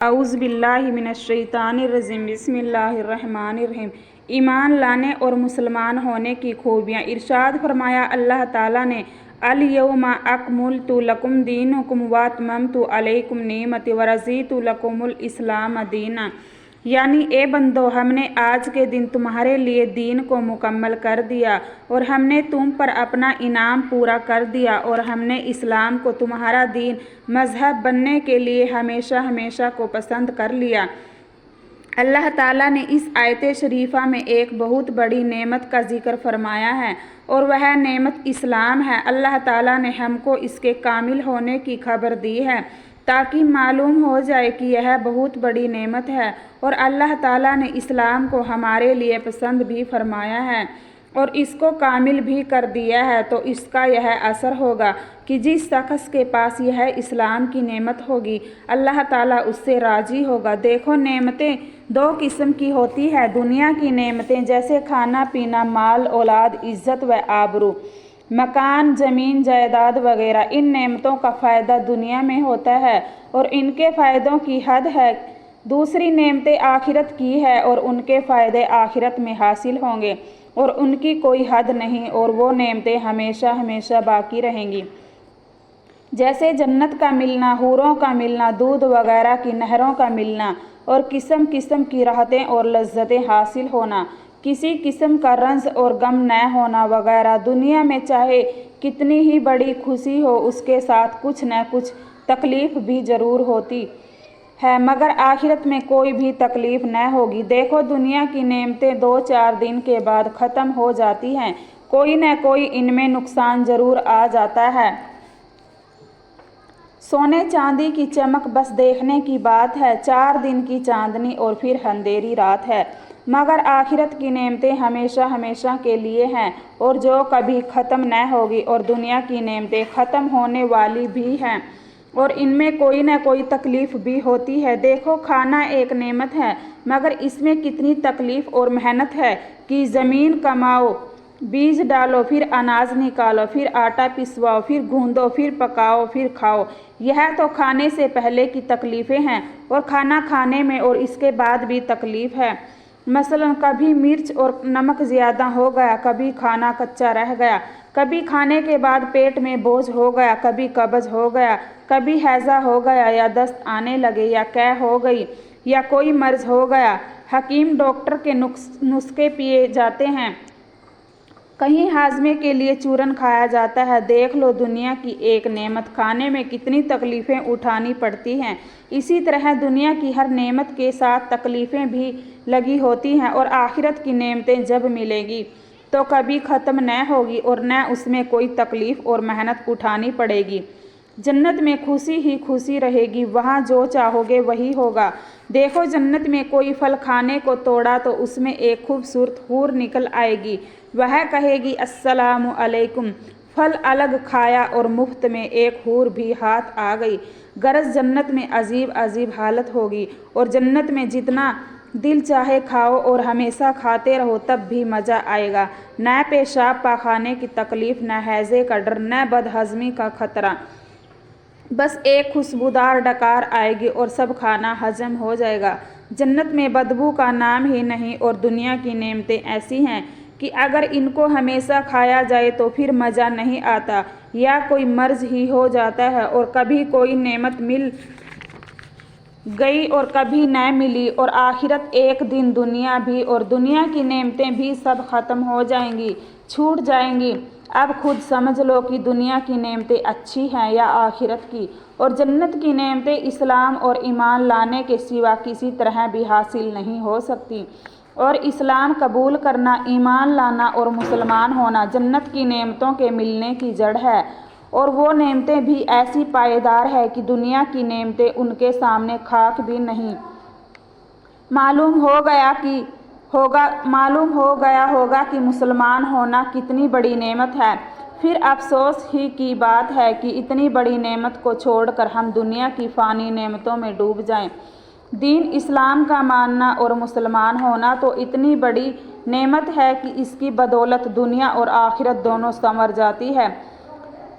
اعوذ باللہ من الشیطان الرجیم بسم اللہ الرحمن الرحیم۔ ایمان لانے اور مسلمان ہونے کی خوبیاں۔ ارشاد فرمایا اللہ تعالیٰ نے، الیوم اکملت لکم دینکم واتممت علیکم نعمتی ورضیت لکم الاسلام دینا، یعنی اے بندو، ہم نے آج کے دن تمہارے لیے دین کو مکمل کر دیا اور ہم نے تم پر اپنا انعام پورا کر دیا، اور ہم نے اسلام کو تمہارا دین مذہب بننے کے لیے ہمیشہ ہمیشہ کو پسند کر لیا۔ اللہ تعالیٰ نے اس آیت شریفہ میں ایک بہت بڑی نعمت کا ذکر فرمایا ہے، اور وہ نعمت اسلام ہے۔ اللہ تعالیٰ نے ہم کو اس کے کامل ہونے کی خبر دی ہے تاکہ معلوم ہو جائے کہ یہ بہت بڑی نعمت ہے، اور اللہ تعالیٰ نے اسلام کو ہمارے لیے پسند بھی فرمایا ہے اور اس کو کامل بھی کر دیا ہے۔ تو اس کا یہ اثر ہوگا کہ جس شخص کے پاس یہ اسلام کی نعمت ہوگی، اللہ تعالیٰ اس سے راضی ہوگا۔ دیکھو، نعمتیں دو قسم کی ہوتی ہے۔ دنیا کی نعمتیں جیسے کھانا پینا، مال اولاد، عزت و آبرو، مکان، زمین جائیداد وغیرہ، ان نعمتوں کا فائدہ دنیا میں ہوتا ہے اور ان کے فائدوں کی حد ہے۔ دوسری نعمتیں آخرت کی ہے اور ان کے فائدے آخرت میں حاصل ہوں گے اور ان کی کوئی حد نہیں، اور وہ نعمتیں ہمیشہ ہمیشہ باقی رہیں گی، جیسے جنت کا ملنا، حوروں کا ملنا، دودھ وغیرہ کی نہروں کا ملنا، اور قسم قسم کی راحتیں اور لذتیں حاصل ہونا، کسی قسم کا رنج اور غم نہ ہونا وغیرہ۔ دنیا میں چاہے کتنی ہی بڑی خوشی ہو، اس کے ساتھ کچھ نہ کچھ تکلیف بھی ضرور ہوتی ہے، مگر آخرت میں کوئی بھی تکلیف نہ ہوگی۔ دیکھو، دنیا کی نعمتیں 2-4 دن کے بعد ختم ہو جاتی ہیں، کوئی نہ کوئی ان میں نقصان ضرور آ جاتا ہے۔ سونے چاندی کی چمک بس دیکھنے کی بات ہے، 4 دن کی چاندنی اور پھر اندھیری رات ہے، مگر آخرت کی نعمتیں ہمیشہ ہمیشہ کے لیے ہیں اور جو کبھی ختم نہ ہوگی، اور دنیا کی نعمتیں ختم ہونے والی بھی ہیں اور ان میں کوئی نہ کوئی تکلیف بھی ہوتی ہے۔ دیکھو، کھانا ایک نعمت ہے، مگر اس میں کتنی تکلیف اور محنت ہے کہ زمین کماؤ، بیج ڈالو، پھر اناج نکالو، پھر آٹا پسواؤ، پھر گوندو، پھر پکاؤ، پھر کھاؤ۔ یہ تو کھانے سے پہلے کی تکلیفیں ہیں، اور کھانا کھانے میں اور اس کے بعد بھی تکلیف ہے۔ مثلاً کبھی مرچ اور نمک زیادہ ہو گیا، کبھی کھانا کچا رہ گیا، کبھی کھانے کے بعد پیٹ میں بوجھ ہو گیا، کبھی قبض ہو گیا، کبھی ہیضہ ہو گیا، یا دست آنے لگے، یا قے ہو گئی، یا کوئی مرض ہو گیا۔ حکیم ڈاکٹر کے نسخے پیے جاتے ہیں، کہیں ہاضمے کے لیے چورن کھایا جاتا ہے۔ دیکھ لو، دنیا کی ایک نعمت کھانے میں کتنی تکلیفیں اٹھانی پڑتی ہیں، اسی طرح دنیا کی ہر نعمت کے ساتھ تکلیفیں بھی لگی ہوتی ہیں، اور آخرت کی نعمتیں جب ملے گی تو کبھی ختم نہ ہوگی اور نہ اس میں کوئی تکلیف اور محنت اٹھانی پڑے گی۔ جنت میں خوشی ہی خوشی رہے گی، وہاں جو چاہو گے وہی ہوگا۔ دیکھو، جنت میں کوئی پھل کھانے کو توڑا تو اس میں ایک خوبصورت حور نکل آئے گی، وہ کہے گی السلام علیکم۔ پھل الگ کھایا اور مفت میں ایک حور بھی ہاتھ آ گئی۔ غرض جنت میں عجیب عجیب حالت ہوگی، اور جنت میں جتنا دل چاہے کھاؤ اور ہمیشہ کھاتے رہو، تب بھی مزہ آئے گا۔ نہ پیشاب پاخانے کی تکلیف، نہ ہیضے کا ڈر، نہ بدہضمی کا خطرہ، بس ایک خوشبودار ڈکار آئے گی اور سب کھانا ہضم ہو جائے گا۔ جنت میں بدبو کا نام ہی نہیں، اور دنیا کی نعمتیں ایسی ہیں کہ اگر ان کو ہمیشہ کھایا جائے تو پھر مزہ نہیں آتا، یا کوئی مرض ہی ہو جاتا ہے، اور کبھی کوئی نعمت مل گئی اور کبھی نہ ملی، اور آخرت ایک دن دنیا بھی اور دنیا کی نعمتیں بھی سب ختم ہو جائیں گی، چھوٹ جائیں گی۔ اب خود سمجھ لو کہ دنیا کی نعمتیں اچھی ہیں یا آخرت کی، اور جنت کی نعمتیں اسلام اور ایمان لانے کے سوا کسی طرح بھی حاصل نہیں ہو سکتی، اور اسلام قبول کرنا، ایمان لانا اور مسلمان ہونا جنت کی نعمتوں کے ملنے کی جڑ ہے، اور وہ نعمتیں بھی ایسی پائیدار ہے کہ دنیا کی نعمتیں ان کے سامنے خاک بھی نہیں۔ معلوم ہو گیا ہوگا کہ مسلمان ہونا کتنی بڑی نعمت ہے۔ پھر افسوس ہی کی بات ہے کہ اتنی بڑی نعمت کو چھوڑ کر ہم دنیا کی فانی نعمتوں میں ڈوب جائیں۔ دین اسلام کا ماننا اور مسلمان ہونا تو اتنی بڑی نعمت ہے کہ اس کی بدولت دنیا اور آخرت دونوں سنور جاتی ہے۔